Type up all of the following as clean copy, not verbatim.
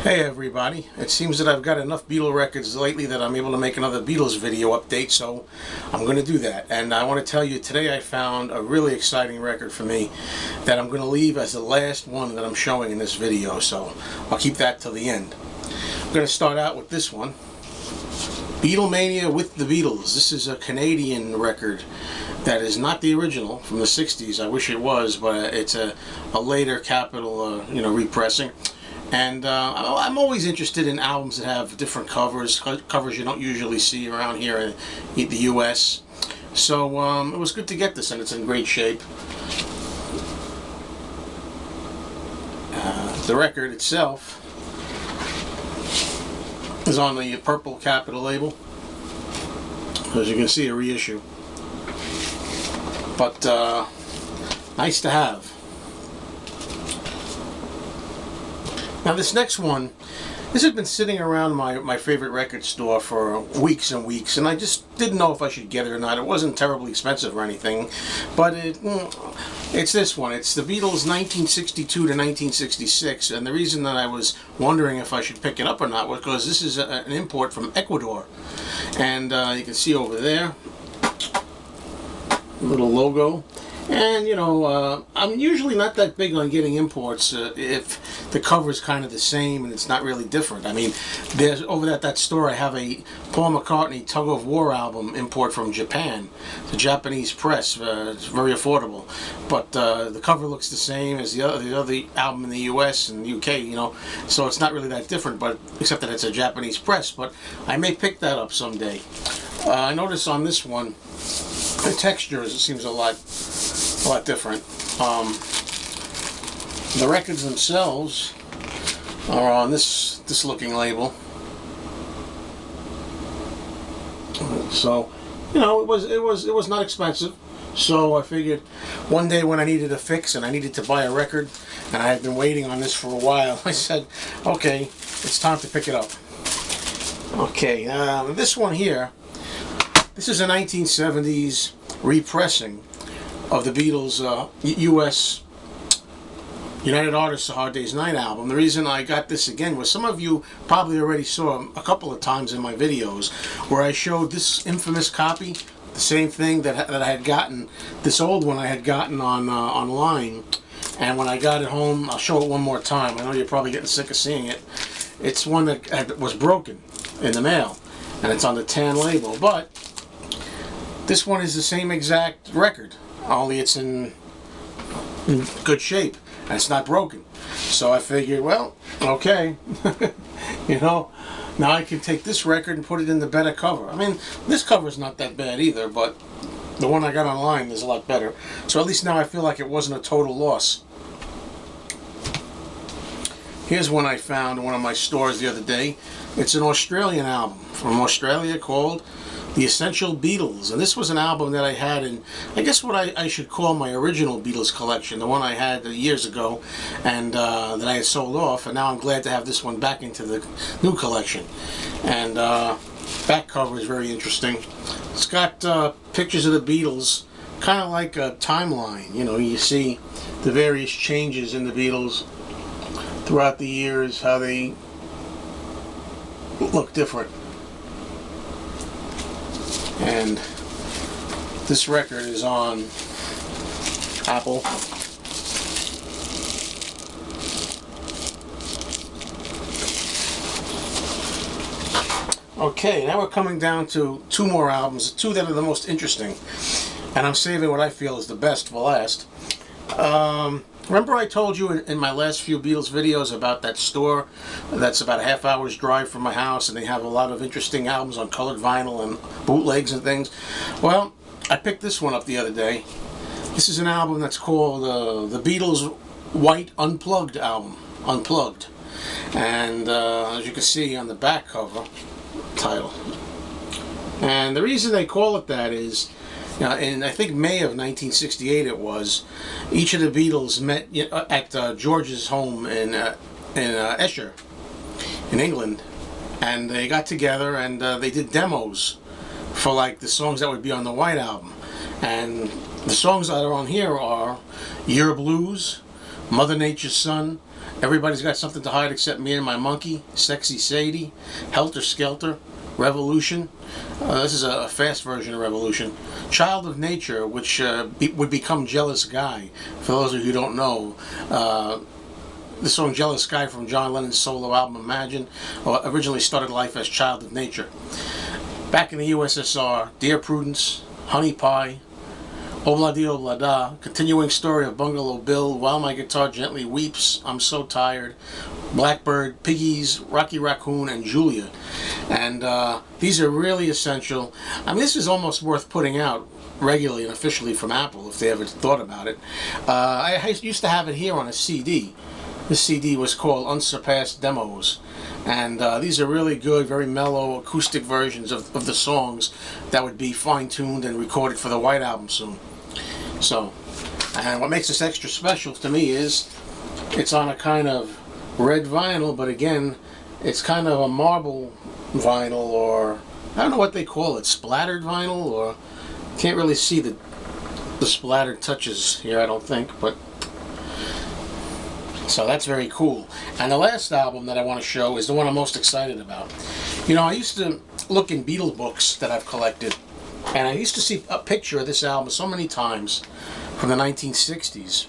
Hey everybody, it seems that I've got enough Beatle records lately that I'm able to make another Beatles video update, so I'm going to do that. And I want to tell you, today I found a really exciting record for me that I'm going to leave as the last one that I'm showing in this video, so I'll keep that till the end. I'm going to start out with this one, Beatles Mania with the Beatles. This is a Canadian record that is not the original from the 60s. I wish it was, but it's a later Capitol repressing. And I'm always interested in albums that have different covers you don't usually see around here in the US. So it was good to get this, and it's in great shape. The record itself is on the purple Capitol label. As you can see, a reissue. But nice to have. Now this next one, this has been sitting around my favorite record store for weeks and weeks, and I just didn't know if I should get it or not. It wasn't terribly expensive or anything, but it's this one. It's the Beatles 1962 to 1966, and the reason that I was wondering if I should pick it up or not was because this is an import from Ecuador. And you can see over there, little logo. And I'm usually not that big on getting imports if the cover's kind of the same and it's not really different. I mean, there's over at that store I have a Paul McCartney Tug of War album import from Japan. It's a Japanese press. It's very affordable, but the cover looks the same as the other album in the US and UK. So it's not really that different, but except that it's a Japanese press. But I may pick that up someday. I noticed on this one, the textures, it seems a lot different. The records themselves are on this looking label. So, it was not expensive. So I figured one day when I needed a fix and I needed to buy a record, and I had been waiting on this for a while, I said, okay, it's time to pick it up. Okay, this one here, this is a 1970s repressing of the Beatles' U.S. United Artists A Hard Day's Night album. The reason I got this again was some of you probably already saw a couple of times in my videos where I showed this infamous copy, the same thing that I had gotten, this old one I had gotten on online, and when I got it home, I'll show it one more time. I know you're probably getting sick of seeing it. It's one that was broken in the mail, and it's on the tan label, but this one is the same exact record, only it's in good shape and it's not broken. So I figured, well, okay, now I can take this record and put it in the better cover. I mean, this cover is not that bad either, but the one I got online is a lot better. So at least now I feel like it wasn't a total loss. Here's one I found in one of my stores the other day. It's an Australian album from Australia called The Essential Beatles, and this was an album that I had in, I guess what I should call my original Beatles collection, the one I had years ago, and that I had sold off, and now I'm glad to have this one back into the new collection. And back cover is very interesting. It's got pictures of the Beatles, kind of like a timeline. You see the various changes in the Beatles throughout the years, how they look different. And this record is on Apple. Okay, now we're coming down to two more albums, two that are the most interesting, and I'm saving what I feel is the best for last. Remember I told you in my last few Beatles videos about that store that's about a half hour's drive from my house, and they have a lot of interesting albums on colored vinyl and bootlegs and things? Well, I picked this one up the other day. This is an album that's called the Beatles White Unplugged album, Unplugged. And as you can see on the back cover, title. And the reason they call it that is, in I think May of 1968 it was, each of the Beatles met at George's home in Esher, in England, and they got together and they did demos for like the songs that would be on the White Album. And the songs that are on here are Year Blues, Mother Nature's Son, Everybody's Got Something to Hide Except Me and My Monkey, Sexy Sadie, Helter Skelter, Revolution. This is a fast version of Revolution. Child of Nature, which would become Jealous Guy. For those of you who don't know, the song Jealous Guy from John Lennon's solo album Imagine originally started life as Child of Nature. Back in the USSR, Dear Prudence, Honey Pie, Obla Di Obla Da, continuing story of Bungalow Bill, While My Guitar Gently Weeps, I'm So Tired, Blackbird, Piggies, Rocky Raccoon, and Julia. And these are really essential. I mean, this is almost worth putting out regularly and officially from Apple if they ever thought about it. I used to have it here on a CD. This CD was called Unsurpassed Demos. And these are really good, very mellow acoustic versions of the songs that would be fine-tuned and recorded for the White Album soon. So, and what makes this extra special to me is it's on a kind of red vinyl, but again, it's kind of a marble vinyl, or I don't know what they call it, splattered vinyl, or can't really see the splattered touches here, I don't think, but so that's very cool. And the last album that I want to show is the one I'm most excited about. You know, I used to look in Beatles books that I've collected, and I used to see a picture of this album so many times from the 1960s,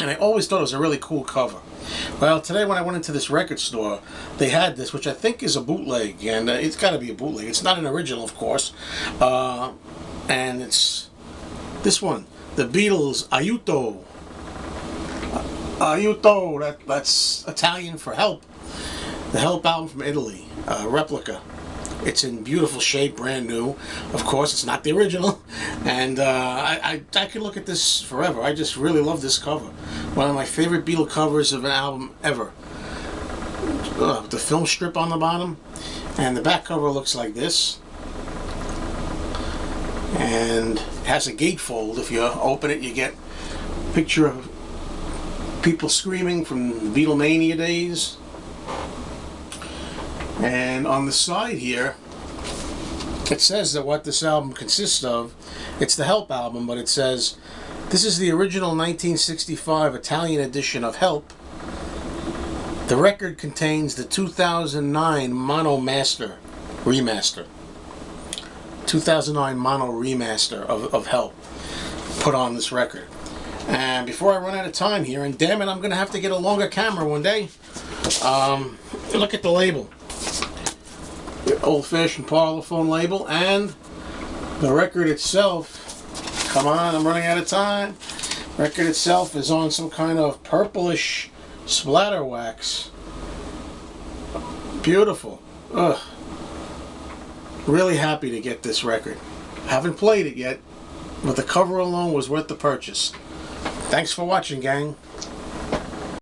and I always thought it was a really cool cover. Well, today when I went into this record store, they had this, which I think is a bootleg, and it's got to be a bootleg. It's not an original, of course, and it's this one, the Beatles Aiuto. Aiuto, that's Italian for help. The Help album from Italy, replica. It's in beautiful shape, brand new. Of course, it's not the original. And I could look at this forever. I just really love this cover. One of my favorite Beatle covers of an album ever. The film strip on the bottom. And the back cover looks like this. And it has a gatefold. If you open it, you get a picture of people screaming from Beatles Mania days. And on the side here, it says that what this album consists of, it's the Help album, but it says, this is the original 1965 Italian edition of Help. The record contains the 2009 Mono Remaster. 2009 Mono Remaster of Help put on this record. And before I run out of time here, and damn it, I'm going to have to get a longer camera one day, look at the label. The old-fashioned parlophone label, and the record itself, come on, I'm running out of time. Record itself is on some kind of purplish splatter wax. Beautiful. Ugh. Really happy to get this record. Haven't played it yet, but the cover alone was worth the purchase. Thanks for watching, gang.